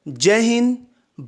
जय हिंद,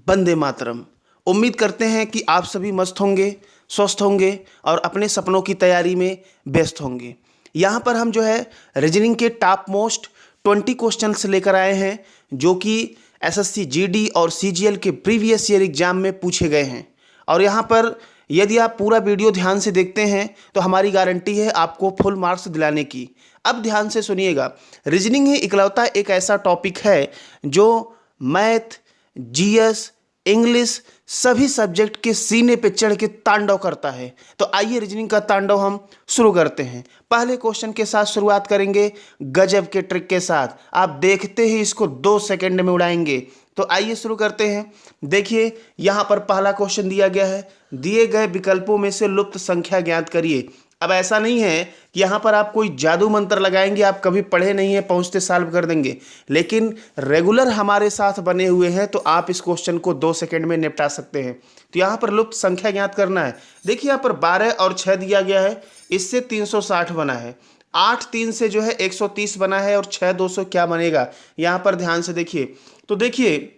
वंदे मातरम। उम्मीद करते हैं कि आप सभी मस्त होंगे, स्वस्थ होंगे और अपने सपनों की तैयारी में व्यस्त होंगे। यहाँ पर हम जो है रीजनिंग के टॉप मोस्ट 20 क्वेश्चंस लेकर आए हैं जो कि एसएससी जीडी और सीजीएल के प्रीवियस ईयर एग्जाम में पूछे गए हैं। और यहाँ पर यदि आप पूरा वीडियो ध्यान से देखते हैं तो हमारी गारंटी है आपको फुल मार्क्स दिलाने की। अब ध्यान से सुनिएगा, रीजनिंग ही इकलौता एक ऐसा टॉपिक है जो मैथ, जीएस, इंग्लिश सभी सब्जेक्ट के सीने पे चढ़ के तांडव करता है। तो आइए रीजनिंग का तांडव हम शुरू करते हैं। पहले क्वेश्चन के साथ शुरुआत करेंगे गजब के ट्रिक के साथ। आप देखते ही इसको 2 सेकंड में उड़ाएंगे। तो आइए शुरू करते हैं। देखिए यहाँ पर पहला क्वेश्चन दिया गया है, दिए गए विकल्पों में से लुप्त संख्या ज्ञात करिए। अब ऐसा नहीं है कि यहाँ पर आप कोई जादू मंत्र लगाएंगे, आप कभी पढ़े नहीं है पहुँचते सॉल्व कर देंगे, लेकिन रेगुलर हमारे साथ बने हुए हैं तो आप इस क्वेश्चन को 2 सेकंड में निपटा सकते हैं। तो यहाँ पर लुप्त संख्या ज्ञात करना है। देखिए यहाँ पर 12 और 6 दिया गया है, इससे 360 बना है। 8 3 से जो है 130 बना है और 6 200 क्या बनेगा, यहाँ पर ध्यान से देखिए। तो देखिए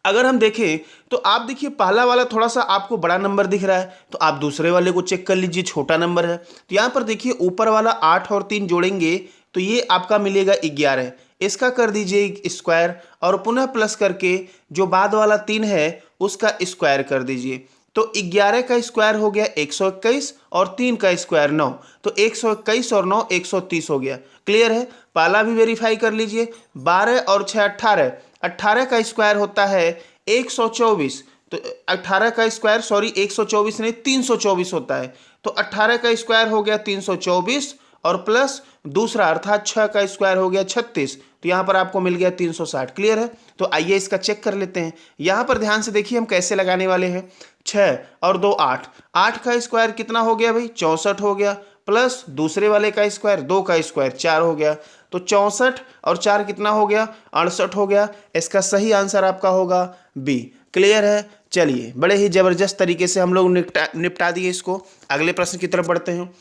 अगर हम देखें तो आप देखिए पहला वाला थोड़ा सा आपको बड़ा नंबर दिख रहा है, तो आप दूसरे वाले को चेक कर लीजिए, छोटा नंबर है। तो यहाँ पर देखिए ऊपर वाला 8 और 3 जोड़ेंगे तो ये आपका मिलेगा 11। इसका कर दीजिए स्क्वायर और पुनः प्लस करके जो बाद वाला 3 है उसका स्क्वायर कर दीजिए। तो 11 का स्क्वायर हो गया 121 और 3 का स्क्वायर 9। तो 121 और 9 130 हो गया। क्लियर है। पहला भी वेरीफाई कर लीजिए। 12 और 6 18, 18 का स्क्वायर होता है 124। तो 18 का स्क्वायर 124 नहीं 324 होता है। तो 18 का स्क्वायर हो गया 324 और प्लस दूसरा अर्थात 6 का स्क्वायर हो गया 36। तो यहाँ पर आपको मिल गया 360। क्लियर है। तो आइए इसका चेक कर लेते हैं। यहाँ पर ध्यान से देखिए हम कैसे लगाने वाले हैं। 6 और 2 8, 8 का स्क्वायर कितना हो गया भाई 64 हो गया, प्लस दूसरे वाले का स्क्वायर 2 का स्क्वायर 4 हो गया। तो 64 और 4 कितना हो गया 68 हो गया। इसका सही आंसर आपका होगा बी। क्लियर है। चलिए बड़े ही जबरदस्त तरीके से हम लोग निपटा दिए इसको। अगले प्रश्न की तरफ बढ़ते हैं।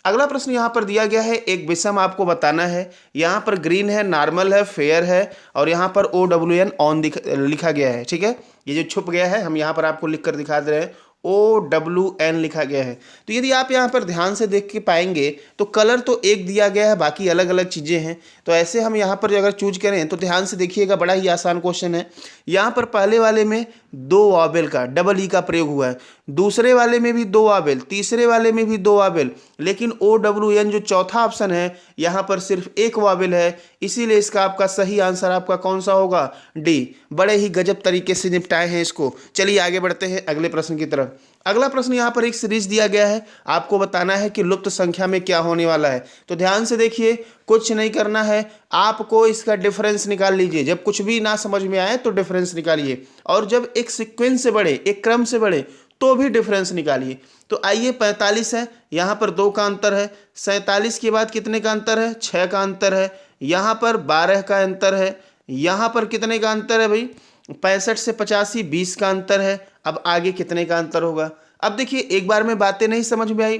अगला प्रश्न यहाँ पर दिया गया है, एक विषम आपको बताना है। यहाँ पर ग्रीन है, नॉर्मल है, फेयर है और यहाँ पर OWN ऑन लिखा गया है। ठीक है, ये जो छुप गया है हम यहाँ पर आपको लिख कर दिखा दे रहे हैं, OWN लिखा गया है। तो यदि आप यहाँ पर ध्यान से देख के पाएंगे तो कलर तो एक दिया गया है, बाकी अलग अलग चीज़ें हैं। तो ऐसे हम यहाँ पर अगर चूज करें तो ध्यान से देखिएगा, बड़ा ही आसान क्वेश्चन है। यहाँ पर पहले वाले में 2 वावेल का डबल ई का प्रयोग हुआ है, दूसरे वाले में भी 2 वावेल, तीसरे वाले में भी 2 वावेल, लेकिन OWN जो चौथा ऑप्शन है यहाँ पर सिर्फ 1 वावेल है। इसीलिए इसका आपका सही आंसर आपका कौन सा होगा, डी। बड़े ही गजब तरीके से निपटाए हैं इसको। चलिए आगे बढ़ते हैं अगले प्रश्न की तरफ। अगला प्रश्न यहाँ पर एक सीरीज दिया गया है, आपको बताना है कि लुप्त संख्या में क्या होने वाला है। तो ध्यान से देखिए, कुछ नहीं करना है, आपको इसका डिफरेंस निकाल लीजिए। जब कुछ भी ना समझ में आए तो डिफरेंस निकालिए, और जब एक सीक्वेंस से बढ़े, एक क्रम से बढ़े तो भी डिफरेंस निकालिए। तो आइए 45 है, यहाँ पर 2 का अंतर है। 47 के बाद कितने का अंतर है, 6 का अंतर है। यहाँ पर 12 का अंतर है। यहाँ पर कितने का अंतर है भाई, 65 से 85 20 का अंतर है। अब आगे कितने का अंतर होगा। अब देखिए एक बार में बातें नहीं समझ में आई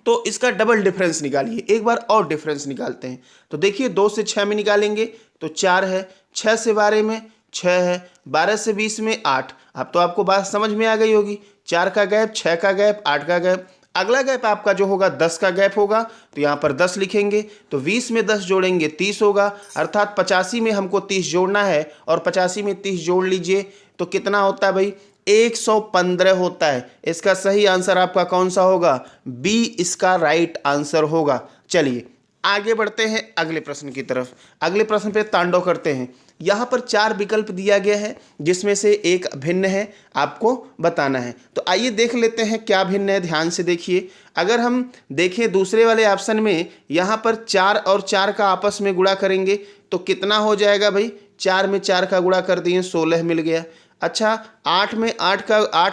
तो इसका डबल डिफरेंस निकालिए। एक बार और डिफरेंस निकालते हैं। तो देखिए 2 से 6 में निकालेंगे तो 4 है, 6 से 12 में 6 है, 12 से 20 में 8। अब तो आपको बात समझ में आ गई होगी। 4 का गैप, 6 का गैप, 8 का गैप। अगला गैप आपका जो होगा 10 का गैप होगा, तो यहाँ पर 10 लिखेंगे। तो 20 में 10 जोड़ेंगे 30 होगा, अर्थात 85 में हमको 30 जोड़ना है और 85 में 30 जोड़ लीजिए तो कितना होता है भाई 115 होता है। इसका सही आंसर आपका कौन सा होगा, बी इसका राइट आंसर होगा। चलिए आगे बढ़ते हैं अगले प्रश्न की तरफ। अगले प्रश्न पे तांडव करते हैं। यहाँ पर 4 विकल्प दिया गया है जिसमें से एक भिन्न है, आपको बताना है। तो आइए देख लेते हैं क्या भिन्न है। ध्यान से देखिए, अगर हम देखें दूसरे वाले ऑप्शन में यहाँ पर 4 और 4 का आपस में गुणा करेंगे तो कितना हो जाएगा भाई, 4 में 4 का गुणा कर दिए 16 मिल गया। अच्छा 8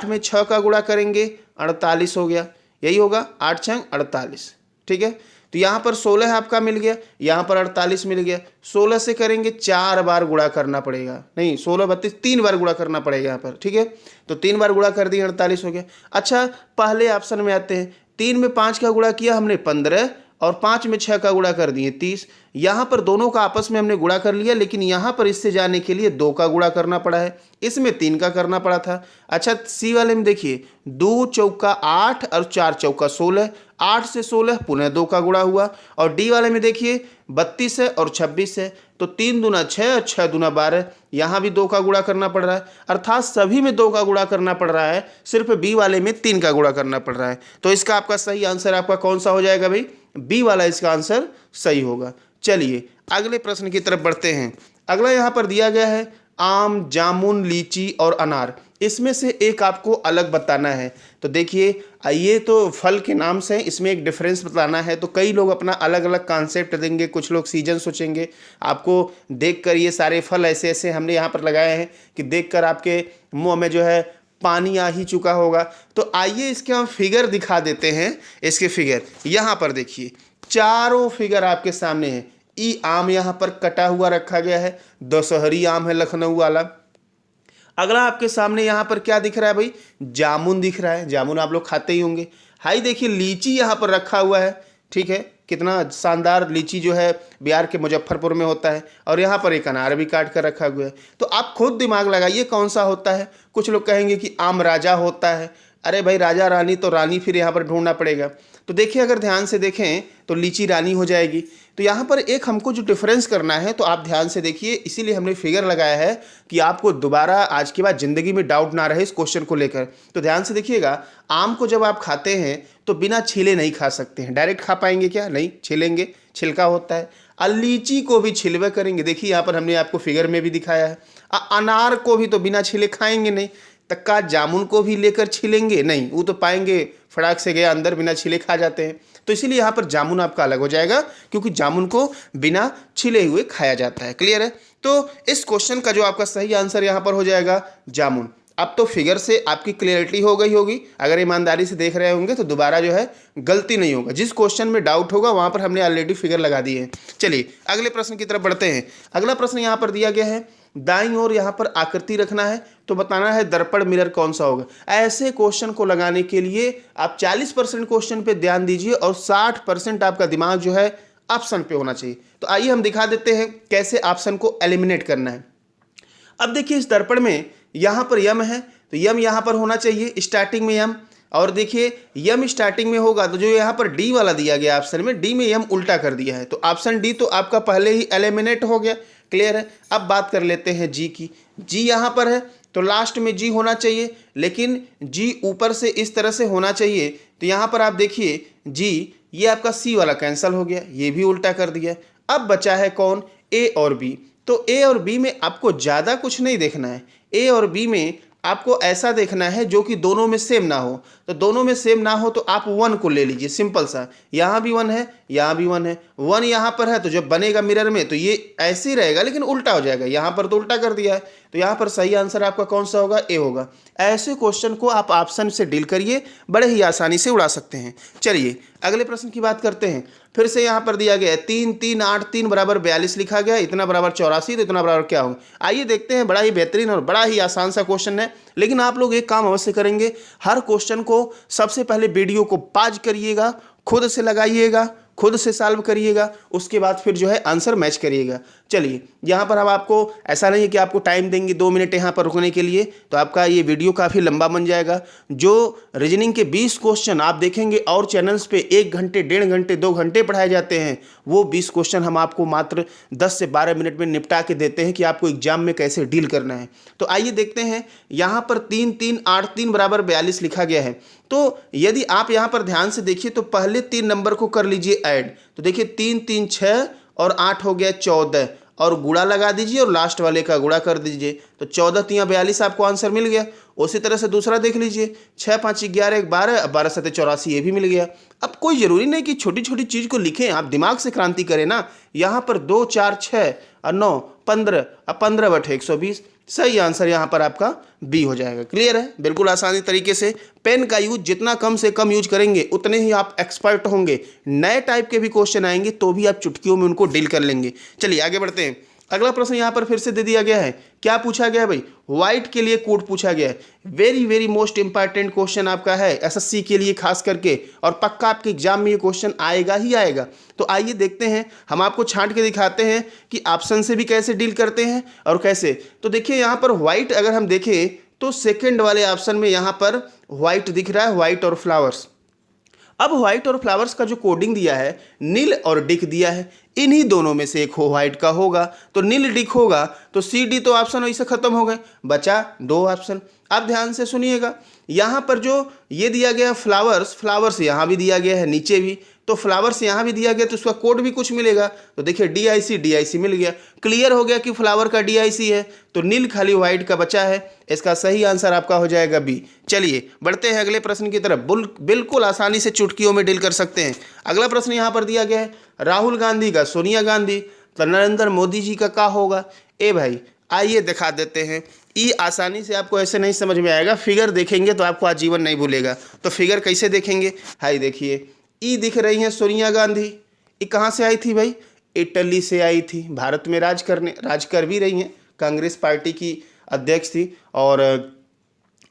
में 6 का गुणा करेंगे 48 हो गया। यही होगा 8 6 48। ठीक है, तो यहाँ पर 16 आपका मिल गया, यहाँ पर 48 मिल गया। 16 से करेंगे 4 बार गुणा करना पड़ेगा, नहीं 16 32 3 बार गुणा करना पड़ेगा यहाँ पर। ठीक है, तो 3 बार गुणा कर दिए 48 हो गया। अच्छा पहले ऑप्शन में आते हैं। 3 में 5 का गुणा किया हमने 15 और 5 में 6 का गुणा कर दिए 30। यहाँ पर दोनों का आपस में हमने गुणा कर लिया, लेकिन यहाँ पर इससे जाने के लिए 2 का गुणा करना पड़ा है, इसमें 3 का करना पड़ा था। अच्छा, सी वाले में देखिए 2 चौका 8 और 4 चौका 16, 8 से 16 पुनः 2 का गुणा हुआ। और डी वाले में देखिए 32 है और 26 है, तो 3 दूना 6 और 6 दूना 12, यहाँ भी 2 का गुणा करना पड़ रहा है, अर्थात सभी में 2 का गुणा करना पड़ रहा है, सिर्फ बी वाले में 3 का गुणा करना पड़ रहा है। तो इसका आपका सही आंसर आपका कौन सा हो जाएगा भाई? बी वाला इसका आंसर सही होगा। चलिए अगले प्रश्न की तरफ बढ़ते हैं। अगला यहाँ पर दिया गया है आम, जामुन, लीची और अनार, इसमें से एक आपको अलग बताना है। तो देखिए ये तो फल के नाम से इसमें एक डिफरेंस बताना है, तो कई लोग अपना अलग अलग कॉन्सेप्ट देंगे, कुछ लोग सीजन सोचेंगे। आपको देखकर ये सारे फल ऐसे ऐसे हमने यहाँ पर लगाए हैं कि देखकर आपके मुंह में जो है पानी आ ही चुका होगा। तो आइए इसके हम फिगर दिखा देते हैं। इसके फिगर यहाँ पर देखिए, चारों फिगर आपके सामने हैं। ई आम यहाँ पर कटा हुआ रखा गया है, दशहरी आम है लखनऊ वाला। अगला आपके सामने यहाँ पर क्या दिख रहा है भाई? जामुन दिख रहा है, जामुन आप लोग खाते ही होंगे। हाई देखिए लीची यहाँ पर रखा हुआ है, ठीक है, कितना शानदार लीची जो है बिहार के मुजफ्फरपुर में होता है। और यहाँ पर एक अनार भी काट कर रखा हुआ है। तो आप खुद दिमाग लगाइए कौन सा होता है। कुछ लोग कहेंगे कि आम राजा होता है, अरे भाई राजा रानी तो रानी फिर यहाँ पर ढूंढना पड़ेगा। तो देखिए अगर ध्यान से देखें तो लीची रानी हो जाएगी। तो यहाँ पर एक हमको जो डिफरेंस करना है, तो आप ध्यान से देखिए, इसीलिए हमने फिगर लगाया है कि आपको दोबारा आज के बाद ज़िंदगी में डाउट ना रहे इस क्वेश्चन को लेकर। तो ध्यान से देखिएगा, आम को जब आप खाते हैं तो बिना छीले नहीं खा सकते हैं। डायरेक्ट खा पाएंगे क्या? नहीं, छीलेंगे, छिलका होता है। और लीची को भी छिलवे करेंगे, देखिए यहाँ पर हमने आपको फिगर में भी दिखाया है। अनार को भी तो बिना छिले खाएंगे नहीं। तक्का जामुन को भी लेकर छिलेंगे नहीं, वो तो पाएंगे फटाक से गया अंदर, बिना छिले खा जाते हैं। तो इसीलिए यहाँ पर जामुन आपका अलग हो जाएगा, क्योंकि जामुन को बिना छिले हुए खाया जाता है। क्लियर है? तो इस क्वेश्चन का जो आपका सही आंसर यहाँ पर हो जाएगा जामुन। अब तो फिगर से आपकी क्लियरिटी हो गई होगी, अगर ईमानदारी से देख रहे होंगे तो दोबारा जो है गलती नहीं होगा। जिस क्वेश्चन में डाउट होगा वहाँ पर हमने ऑलरेडी फिगर लगा दी है। चलिए अगले प्रश्न की तरफ बढ़ते हैं। अगला प्रश्न यहाँ पर दिया गया है, दाईं ओर यहाँ पर आकृति रखना है, तो बताना है दर्पण मिरर कौन सा होगा। ऐसे क्वेश्चन को लगाने के लिए आप 40% क्वेश्चन पे ध्यान दीजिए और 60% आपका दिमाग जो है ऑप्शन पे होना चाहिए। तो आइए हम दिखा देते हैं कैसे ऑप्शन को एलिमिनेट करना है। अब देखिए इस दर्पण में यहाँ पर यम है, तो यम यहाँ पर होना चाहिए स्टार्टिंग में यम। और देखिए यम स्टार्टिंग में होगा, तो जो यहाँ पर डी वाला दिया गया ऑप्शन में, डी में यम उल्टा कर दिया है, तो ऑप्शन डी तो आपका पहले ही एलिमिनेट हो गया। क्लियर है? अब बात कर लेते हैं जी की। जी यहाँ पर है तो लास्ट में जी होना चाहिए, लेकिन जी ऊपर से इस तरह से होना चाहिए। तो यहाँ पर आप देखिए जी, ये आपका सी वाला कैंसिल हो गया, ये भी उल्टा कर दिया। अब बचा है कौन? ए और बी। तो ए और बी में आपको ज़्यादा कुछ नहीं देखना है। ए और बी में आपको ऐसा देखना है जो कि दोनों में सेम ना हो। तो दोनों में सेम ना हो तो आप 1 को ले लीजिए, सिंपल सा। यहाँ भी 1 है, यहाँ भी 1 है, 1 यहाँ पर है, तो जब बनेगा मिरर में तो ये ऐसे ही रहेगा, लेकिन उल्टा हो जाएगा। यहाँ पर तो उल्टा कर दिया है, तो यहाँ पर सही आंसर आपका कौन सा होगा? ए होगा। ऐसे क्वेश्चन को आप ऑप्शन से डील करिए, बड़े ही आसानी से उड़ा सकते हैं। चलिए अगले प्रश्न की बात करते हैं। फिर से यहाँ पर दिया गया है 3 3 8 3 बराबर 42 लिखा गया, इतना बराबर 84, तो इतना बराबर क्या होगा? आइए देखते हैं। बड़ा ही बेहतरीन और बड़ा ही आसान सा क्वेश्चन है, लेकिन आप लोग एक काम अवश्य करेंगे, हर क्वेश्चन को सबसे पहले वीडियो को पॉज करिएगा, खुद से लगाइएगा, खुद से सॉल्व करिएगा, उसके बाद फिर जो है आंसर मैच करिएगा। चलिए यहाँ पर हम आपको ऐसा नहीं है कि आपको टाइम देंगे 2 मिनट यहाँ पर रुकने के लिए, तो आपका ये वीडियो काफ़ी लंबा बन जाएगा। जो रीजनिंग के 20 क्वेश्चन आप देखेंगे और चैनल्स पे 1 घंटे, 1.5 घंटे, 2 घंटे पढ़ाए जाते हैं, वो 20 क्वेश्चन हम आपको मात्र 10 से 12 मिनट में निपटा के देते हैं कि आपको एग्जाम में कैसे डील करना है। तो आइए देखते हैं। यहाँ पर 3 3 8 3 बराबर 42 लिखा गया है, तो यदि आप यहाँ पर ध्यान से देखिए तो पहले 3 नंबर को कर लीजिए ऐड। तो देखिए 3 3 6 और 8 हो गया 14, और गुणा लगा दीजिए और लास्ट वाले का गुणा कर दीजिए, तो 14 3 42 आपको आंसर मिल गया। उसी तरह से दूसरा देख लीजिए, 6 5 11 1 12, 12 7 84, ये भी मिल गया। अब कोई ज़रूरी नहीं कि छोटी छोटी चीज़ को लिखें, आप दिमाग से क्रांति करें ना। यहाँ पर 2 4 6 और 9 15, अब 15 बटे 120, सही आंसर यहाँ पर आपका बी हो जाएगा। क्लियर है? बिल्कुल आसानी तरीके से। पेन का यूज जितना कम से कम यूज करेंगे उतने ही आप एक्सपर्ट होंगे। नए टाइप के भी क्वेश्चन आएंगे तो भी आप चुटकियों में उनको डील कर लेंगे। चलिए आगे बढ़ते हैं। अगला प्रश्न यहाँ पर फिर से दे दिया गया है, क्या पूछा गया है भाई, व्हाइट के लिए कोड पूछा गया है। Very very most important question आपका है एसएससी के लिए खास करके, और पक्का आपके एग्जाम में ये क्वेश्चन आएगा ही आएगा। तो आइए देखते हैं, हम आपको छांट के दिखाते हैं कि ऑप्शन से भी कैसे डील करते हैं और कैसे। तो देखिए यहाँ पर व्हाइट अगर हम देखें तो सेकेंड वाले ऑप्शन में यहाँ पर व्हाइट दिख रहा है, व्हाइट और फ्लावर्स। अब व्हाइट और फ्लावर्स का जो कोडिंग दिया है, नील और डिक दिया है, इन्हीं दोनों में से एक हो व्हाइट का होगा, तो नील डिक होगा, तो सी डी तो ऑप्शन वैसे खत्म हो गए, बचा दो ऑप्शन। आप ध्यान से सुनिएगा, यहाँ पर जो ये दिया गया फ्लावर्स, फ्लावर्स यहाँ भी दिया गया है, नीचे भी, तो फ्लावर्स यहाँ भी दिया गया, तो उसका कोड भी कुछ मिलेगा। तो देखिए DIC मिल गया, क्लियर हो गया कि फ्लावर का DIC है, तो नील खाली व्हाइट का बचा है। इसका सही आंसर आपका हो जाएगा बी। चलिए बढ़ते हैं अगले प्रश्न की तरफ, बिल्कुल आसानी से चुटकियों में डील कर सकते हैं। अगला प्रश्न यहाँ पर दिया गया है, राहुल गांधी का सोनिया गांधी तो नरेंद्र मोदी जी का क्या होगा। ए भाई आइए दिखा देते हैं, ये आसानी से आपको ऐसे नहीं समझ में आएगा, फिगर देखेंगे तो आपको आजीवन नहीं भूलेगा। तो फिगर कैसे देखेंगे, हाई देखिए, ई दिख रही हैं सोनिया गांधी, ये कहाँ से आई थी भाई, इटली से आई थी, भारत में राज कर भी रही हैं, कांग्रेस पार्टी की अध्यक्ष थी, और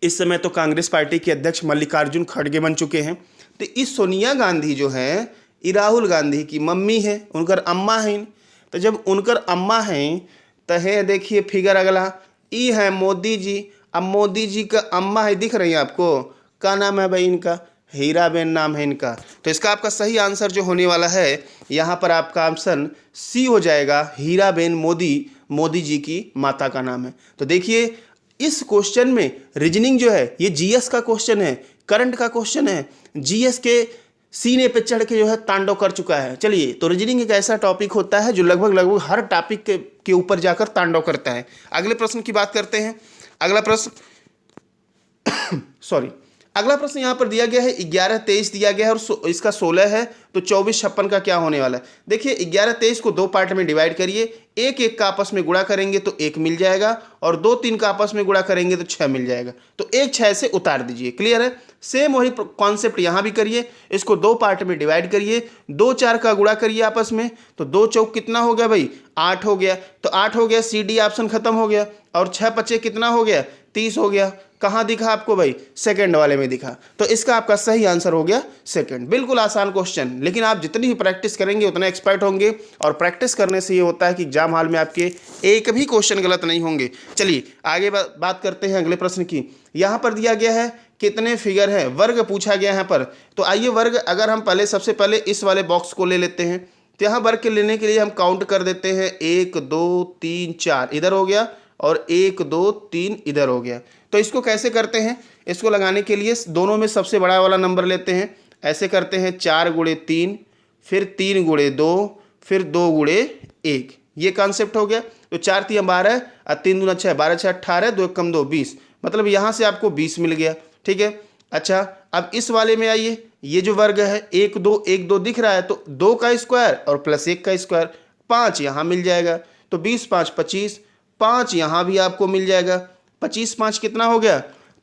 इस समय तो कांग्रेस पार्टी के अध्यक्ष मल्लिकार्जुन खड़गे बन चुके हैं। तो इस सोनिया गांधी जो हैं, ये राहुल गांधी की मम्मी है, उनकर अम्मा हैं। तो जब उनकर अम्मा हैं तो है, देखिए फिगर अगला, ई है मोदी जी। अब मोदी जी का अम्मा है, दिख रही है आपको, क्या नाम है भाई इनका, हीराबेन नाम है इनका। तो इसका आपका सही आंसर जो होने वाला है यहाँ पर आपका ऑप्शन सी हो जाएगा, हीराबेन मोदी जी की माता का नाम है। तो देखिए इस क्वेश्चन में रीजनिंग जो है ये जीएस का क्वेश्चन है, करंट का क्वेश्चन है, जीएस के सीने पे चढ़ के जो है तांडव कर चुका है। चलिए, तो रीजनिंग एक ऐसा टॉपिक होता है जो लगभग हर टॉपिक के ऊपर जाकर तांडव करता है। अगले प्रश्न की बात करते हैं। अगला प्रश्न अगला प्रश्न यहाँ पर दिया गया है, 11-23 दिया गया है और इसका 16 है, तो 24-56 का क्या होने वाला है। देखिए 11-23 को दो पार्ट में डिवाइड करिए, एक एक का आपस में गुणा करेंगे तो 1 मिल जाएगा, और 2-3 का आपस में गुणा करेंगे तो 6 मिल जाएगा। तो 1 6 से उतार दीजिए, क्लियर है। सेम वही कॉन्सेप्ट यहाँ भी करिए, इसको दो पार्ट में डिवाइड करिए, 2-4 का गुणा करिए आपस में, तो 2 चौक कितना हो गया भाई, 8 हो गया। तो 8 हो गया, CD ऑप्शन खत्म हो गया, और 6 5 कितना हो गया, 30 हो गया। कहाँ दिखा आपको भाई, सेकंड वाले में दिखा। तो इसका आपका सही आंसर हो गया सेकंड। बिल्कुल आसान क्वेश्चन, लेकिन आप जितनी ही प्रैक्टिस करेंगे उतना एक्सपर्ट होंगे, और प्रैक्टिस करने से ये होता है कि एग्जाम हॉल में आपके एक भी क्वेश्चन गलत नहीं होंगे। चलिए आगे बात करते हैं अगले प्रश्न की। यहाँ पर दिया गया है कितने फिगर हैं, वर्ग पूछा गया है यहाँ पर। तो आइए वर्ग, अगर हम सबसे पहले इस वाले बॉक्स को ले लेते हैं, तो यहाँ वर्ग के लेने के लिए हम काउंट कर देते हैं, 1 2 3 4 इधर हो गया, और 1 2 3 इधर हो गया। तो इसको कैसे करते हैं, इसको लगाने के लिए दोनों में सबसे बड़ा वाला नंबर लेते हैं, ऐसे करते हैं 4 × 3, फिर 3 × 2, फिर 2 × 1, ये कॉन्सेप्ट हो गया। तो 4 3 12 और 3 दूना 6, 12 6 18, 2 1 2 20, मतलब यहाँ से आपको 20 मिल गया, ठीक है। अच्छा, अब इस वाले में आइए, ये जो वर्ग है 1 2 दिख रहा है, तो 2 का स्क्वायर और प्लस 1 का स्क्वायर, 5 यहाँ मिल जाएगा, तो 20 5 25, 5 यहाँ भी आपको मिल जाएगा, 25 5 कितना हो गया,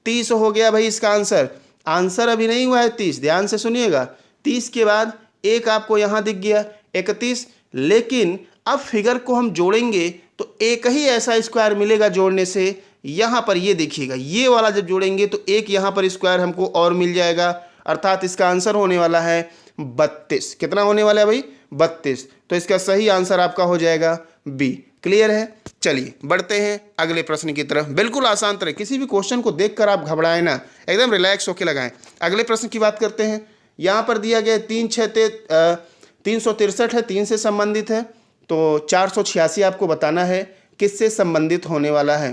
30 हो गया भाई इसका आंसर। आंसर अभी नहीं हुआ है 30, ध्यान से सुनिएगा। 30 के बाद एक आपको यहाँ दिख गया 31, लेकिन अब फिगर को हम जोड़ेंगे तो एक ही ऐसा स्क्वायर मिलेगा जोड़ने से। यहाँ पर ये देखिएगा, ये वाला जब जोड़ेंगे तो एक यहाँ पर स्क्वायर हमको और मिल जाएगा, अर्थात इसका आंसर होने वाला है 32। कितना होने वाला है भाई, 32। तो इसका सही आंसर आपका हो जाएगा बी। क्लियर है। चलिए बढ़ते हैं अगले प्रश्न की तरफ। बिल्कुल आसान तरह, किसी भी क्वेश्चन को देखकर आप घबराएं ना, एकदम रिलैक्स होकर लगाएं। अगले प्रश्न की बात करते हैं। यहाँ पर दिया गया 363 है, 3 से संबंधित है, तो 486 आपको बताना है किससे संबंधित होने वाला है।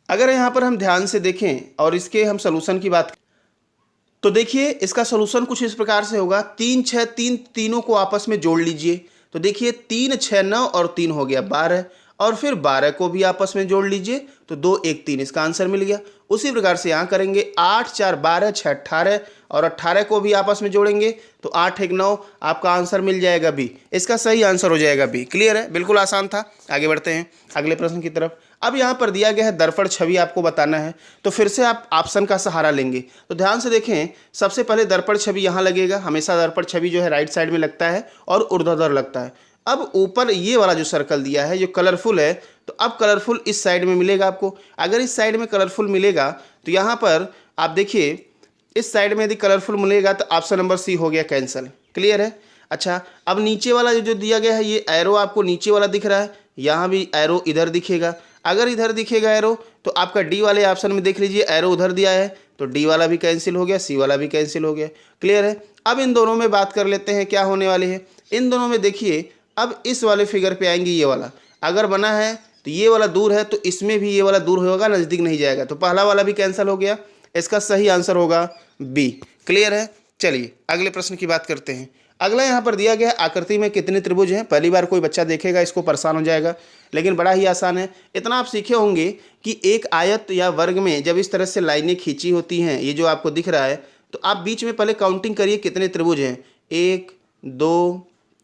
अगर यहाँ पर हम ध्यान से देखें और इसके हम सलूशन की बात, तो देखिए इसका सलूशन कुछ इस प्रकार से होगा, 3 6 3 तीनों को आपस में जोड़ लीजिए। तो देखिए 3 6 9 और 3 हो गया 12, और फिर 12 को भी आपस में जोड़ लीजिए तो 2 1 3, इसका आंसर मिल गया। उसी प्रकार से यहाँ करेंगे 8 4 12 6 18, और 18 को भी आपस में जोड़ेंगे तो 8 1 9, आपका आंसर मिल जाएगा बी। इसका सही आंसर हो जाएगा बी। क्लियर है, बिल्कुल आसान था। आगे बढ़ते हैं अगले प्रश्न की तरफ। अब यहाँ पर दिया गया है दर्पण छवि आपको बताना है, तो फिर से आप ऑप्शन का सहारा लेंगे। तो ध्यान से देखें, सबसे पहले दर्पण छवि यहाँ लगेगा, हमेशा दर्पण छवि जो है राइट साइड में लगता है और ऊर्ध्वाधर लगता है। अब ऊपर ये वाला जो सर्कल दिया है जो कलरफुल है, तो अब कलरफुल इस साइड में मिलेगा आपको। अगर इस साइड में कलरफुल मिलेगा तो यहाँ पर आप देखिए इस साइड में यदि कलरफुल मिलेगा तो ऑप्शन नंबर सी हो गया कैंसिल। क्लियर है। अच्छा, अब नीचे वाला जो दिया गया है ये एरो आपको नीचे वाला दिख रहा है, यहाँ भी एरो इधर दिखेगा। अगर इधर दिखेगा एरो तो आपका डी वाले ऑप्शन में देख लीजिए एरो उधर दिया है, तो डी वाला भी कैंसिल हो गया, सी वाला भी कैंसिल हो गया। क्लियर है। अब इन दोनों में बात कर लेते हैं क्या होने वाली है। इन दोनों में देखिए अब इस वाले फिगर पे आएंगे, ये वाला अगर बना है तो ये वाला दूर है, तो इसमें भी ये वाला दूर होगा, नज़दीक नहीं जाएगा, तो पहला वाला भी कैंसिल हो गया। इसका सही आंसर होगा बी। क्लियर है। चलिए अगले प्रश्न की बात करते हैं। अगला यहाँ पर दिया गया आकृति में कितने त्रिभुज हैं। पहली बार कोई बच्चा देखेगा इसको परेशान हो जाएगा, लेकिन बड़ा ही आसान है। इतना आप सीखे होंगे कि एक आयत या वर्ग में जब इस तरह से लाइनें खींची होती हैं, ये जो आपको दिख रहा है, तो आप बीच में पहले काउंटिंग करिए कितने त्रिभुज हैं। 1 2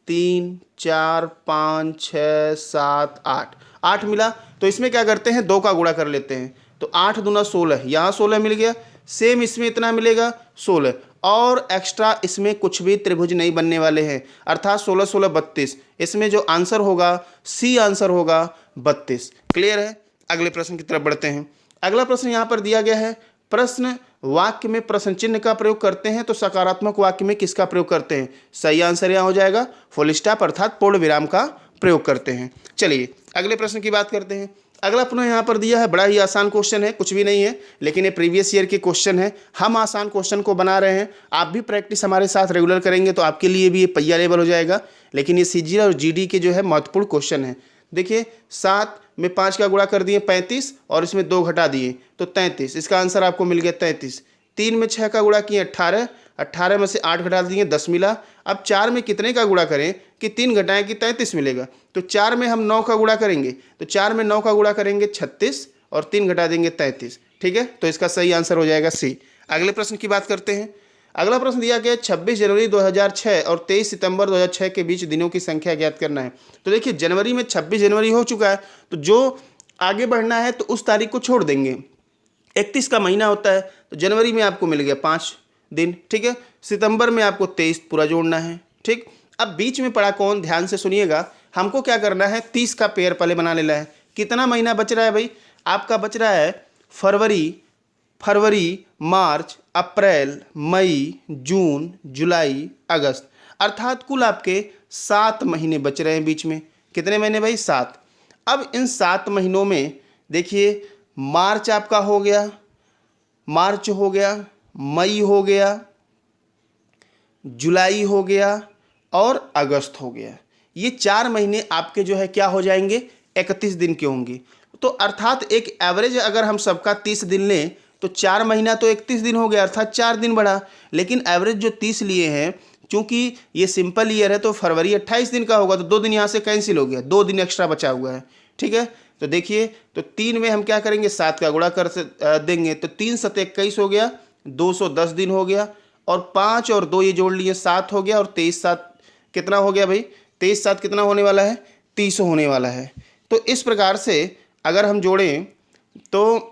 3 4 5 6 7 8, 8 मिला। तो इसमें क्या करते हैं, 2 का गुणा कर लेते हैं, तो 8 दूना 16, यहाँ 16 मिल गया। सेम इसमें इतना मिलेगा 16, और एक्स्ट्रा इसमें कुछ भी त्रिभुज नहीं बनने वाले हैं, अर्थात 16 16 32। इसमें जो आंसर होगा सी आंसर होगा 32। क्लियर है। अगले प्रश्न की तरफ बढ़ते हैं। अगला प्रश्न यहाँ पर दिया गया है, प्रश्न वाक्य में प्रश्न चिन्ह का प्रयोग करते हैं तो सकारात्मक वाक्य में किसका प्रयोग करते हैं। सही आंसर यहाँ हो जाएगा फुल स्टॉप अर्थात पूर्ण विराम का प्रयोग करते हैं। चलिए अगले प्रश्न की बात करते हैं। अगला प्रश्न यहाँ पर दिया है, बड़ा ही आसान क्वेश्चन है, कुछ भी नहीं है, लेकिन ये प्रीवियस ईयर के क्वेश्चन है। हम आसान क्वेश्चन को बना रहे हैं, आप भी प्रैक्टिस हमारे साथ रेगुलर करेंगे तो आपके लिए भी ये पहिया लेवल हो जाएगा। लेकिन ये सीजी और जीडी के जो है महत्वपूर्ण क्वेश्चन है। देखिए 7 में 5 का गुणा कर दिए 35, और इसमें 2 घटा दिए तो 33। इसका आंसर आपको मिल गया 33। 3 में 6 का गुणा किए 18, 18 में से 8 घटा दिए 10 मिला। अब 4 में कितने का गुणा करें कि 3 घटाएं कि 33 मिलेगा, तो 4 में हम 9 का गुणा करेंगे, तो 4 में 9 का गुणा करेंगे 36, और 3 घटा देंगे 33। ठीक है, तो इसका सही आंसर हो जाएगा सी। अगले प्रश्न की बात करते हैं। अगला प्रश्न दिया गया 26 जनवरी 2006 और 23 सितंबर 2006 के बीच दिनों की संख्या ज्ञात करना है। तो देखिए जनवरी में 26 जनवरी हो चुका है, तो जो आगे बढ़ना है तो उस तारीख को छोड़ देंगे। 31 का महीना होता है, तो जनवरी में आपको मिल गया 5 दिन। ठीक है, सितंबर में आपको 23 पूरा जोड़ना है। ठीक, अब बीच में पड़ा कौन, ध्यान से सुनिएगा। हमको क्या करना है, 30 का पेयर पहले बना लेना है। कितना महीना बच रहा है भाई, आपका बच रहा है फरवरी मार्च अप्रैल मई जून जुलाई अगस्त, अर्थात कुल आपके 7 महीने बच रहे हैं बीच में। कितने महीने भाई, 7। अब इन 7 महीनों में देखिए मार्च आपका हो गया, मार्च हो गया, मई हो गया, जुलाई हो गया और अगस्त हो गया। ये 4 महीने आपके जो है क्या हो जाएंगे, 31 दिन के होंगे। तो अर्थात एक एवरेज अगर हम सबका 30 दिन लें तो 4 महीना तो 31 दिन हो गया, अर्थात 4 दिन बढ़ा। लेकिन एवरेज जो 30 लिए हैं, चूंकि ये सिंपल ईयर है तो फरवरी 28 दिन का होगा, तो 2 दिन यहाँ से कैंसिल हो गया, 2 दिन एक्स्ट्रा बचा हुआ है। ठीक है, तो देखिए तो 3 में हम क्या करेंगे, 7 का गुणा कर देंगे, तो 3 7 21 हो गया, 210 दिन हो गया, और 5 और 2 ये जोड़ लिए 7 हो गया, और 23 7 कितना हो गया भाई, 23 7 कितना होने वाला है, 30 होने वाला है। तो इस प्रकार से अगर हम जोड़ें तो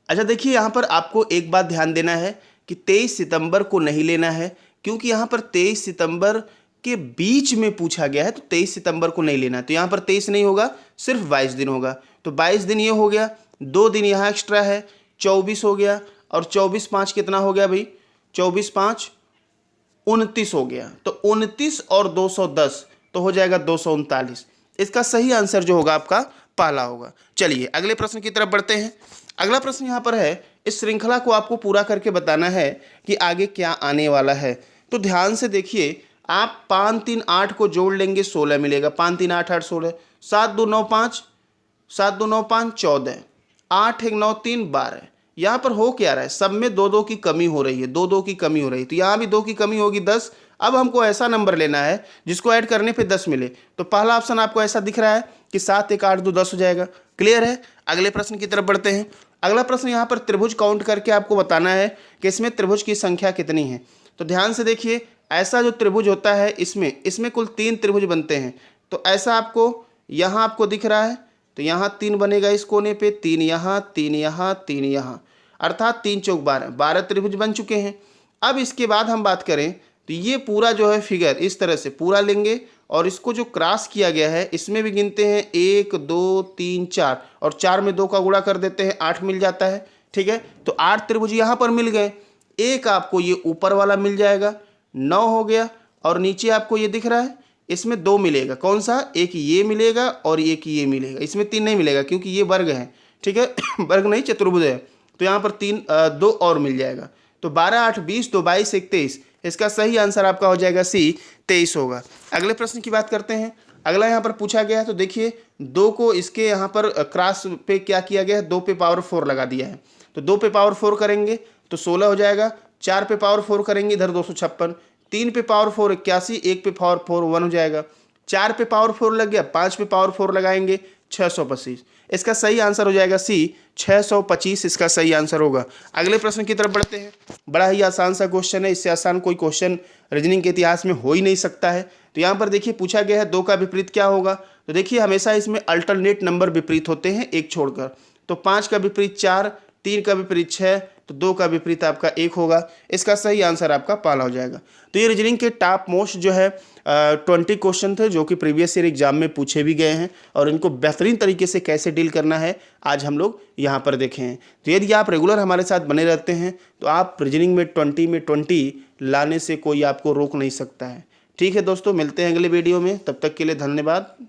अच्छा देखिए यहाँ पर आपको एक बात ध्यान देना है कि 23 सितंबर को नहीं लेना है, क्योंकि यहाँ पर 23 सितंबर के बीच में पूछा गया है, तो 23 सितंबर को नहीं लेना है। तो यहाँ पर 23 नहीं होगा, सिर्फ 22 दिन होगा। तो 22 दिन ये हो गया, 2 दिन यहाँ एक्स्ट्रा है, 24 हो गया, और 24 5 कितना हो गया भाई, 24 5 29 हो गया। तो 29 और 210 तो हो जाएगा 239। इसका सही आंसर जो होगा आपका पहला होगा। चलिए अगले प्रश्न की तरफ बढ़ते हैं। अगला प्रश्न यहाँ पर है, इस श्रृंखला को आपको पूरा करके बताना है कि आगे क्या आने वाला है। तो ध्यान से देखिए, आप 5 3 8 को जोड़ लेंगे 16 मिलेगा, 5 3 8 8 16, 7 2 9 5, 7 2 9 5 14, 8 1 9 3 12। यहाँ पर हो क्या रहा है, सब में 2 2 की कमी हो रही है, 2 2 की कमी हो रही है, तो यहाँ भी 2 की कमी होगी 10। अब हमको ऐसा नंबर लेना है जिसको ऐड करने पे 10 मिले। तो पहला ऑप्शन आपको ऐसा दिख रहा है कि 7 1 8 2 10 हो जाएगा। क्लियर है। अगले प्रश्न की तरफ बढ़ते हैं। अगला प्रश्न यहाँ पर त्रिभुज काउंट करके आपको बताना है कि इसमें त्रिभुज की संख्या कितनी है। तो ध्यान से देखिए, ऐसा जो त्रिभुज होता है इसमें कुल 3 त्रिभुज बनते हैं। तो ऐसा आपको यहाँ आपको दिख रहा है, तो यहाँ 3 बनेगा इस कोने पे, 3 यहाँ 3 यहाँ 3 यहाँ, अर्थात 3 चौक 12, 12 त्रिभुज बन चुके हैं। अब इसके बाद हम बात करें तो ये पूरा जो है फिगर इस तरह से पूरा लेंगे और इसको जो क्रॉस किया गया है इसमें भी गिनते हैं 1 2 3 4 और 4 में 2 का गुणा कर देते हैं 8 मिल जाता है। ठीक है, तो 8 त्रिभुज यहाँ पर मिल गए। एक आपको ये ऊपर वाला मिल जाएगा 9 हो गया, और नीचे आपको ये दिख रहा है इसमें 2 मिलेगा। कौन सा? एक ये मिलेगा और एक ये मिलेगा। इसमें 3 नहीं मिलेगा क्योंकि ये वर्ग है। ठीक है वर्ग नहीं चतुर्भुज है, तो यहाँ पर 2 और मिल जाएगा। तो 12 8 20 2 22 1 23, इसका सही आंसर आपका हो जाएगा सी 23 होगा। अगले प्रश्न की बात करते हैं। अगला यहाँ पर पूछा गया है, तो देखिए 2 को इसके यहाँ पर क्रॉस पे क्या किया गया है, 2 पे पावर 4 लगा दिया है। तो 2 पे पावर 4 करेंगे तो 16 हो जाएगा, 4 पे पावर 4 करेंगे इधर 256, 3 पे पावर 4 81, 1 पे पावर 4 1 हो जाएगा, 4 पे पावर 4 लग गया, 5 पे पावर 4 लगाएंगे 625। इसका सही आंसर हो जाएगा सी 625, इसका सही आंसर होगा। अगले प्रश्न की तरफ बढ़ते हैं। बड़ा ही आसान सा क्वेश्चन है, इससे आसान कोई क्वेश्चन रीजनिंग के इतिहास में हो ही नहीं सकता है। तो यहाँ पर देखिए पूछा गया है 2 का विपरीत क्या होगा। तो देखिए हमेशा इसमें अल्टरनेट नंबर विपरीत होते हैं एक छोड़कर। तो 5 का विपरीत 4, 3 का विपरीत 6, तो 2 का विपरीत आपका 1 होगा। इसका सही आंसर आपका पाला हो जाएगा। तो ये रीजनिंग के टॉप मोस्ट जो है 20 क्वेश्चन थे जो कि प्रीवियस ईयर एग्जाम में पूछे भी गए हैं, और इनको बेहतरीन तरीके से कैसे डील करना है आज हम लोग यहाँ पर देखे हैं। तो यदि आप रेगुलर हमारे साथ बने रहते हैं तो आप रीजनिंग में 20 लाने से कोई आपको रोक नहीं सकता है। ठीक है दोस्तों, मिलते हैं अगले वीडियो में, तब तक के लिए धन्यवाद।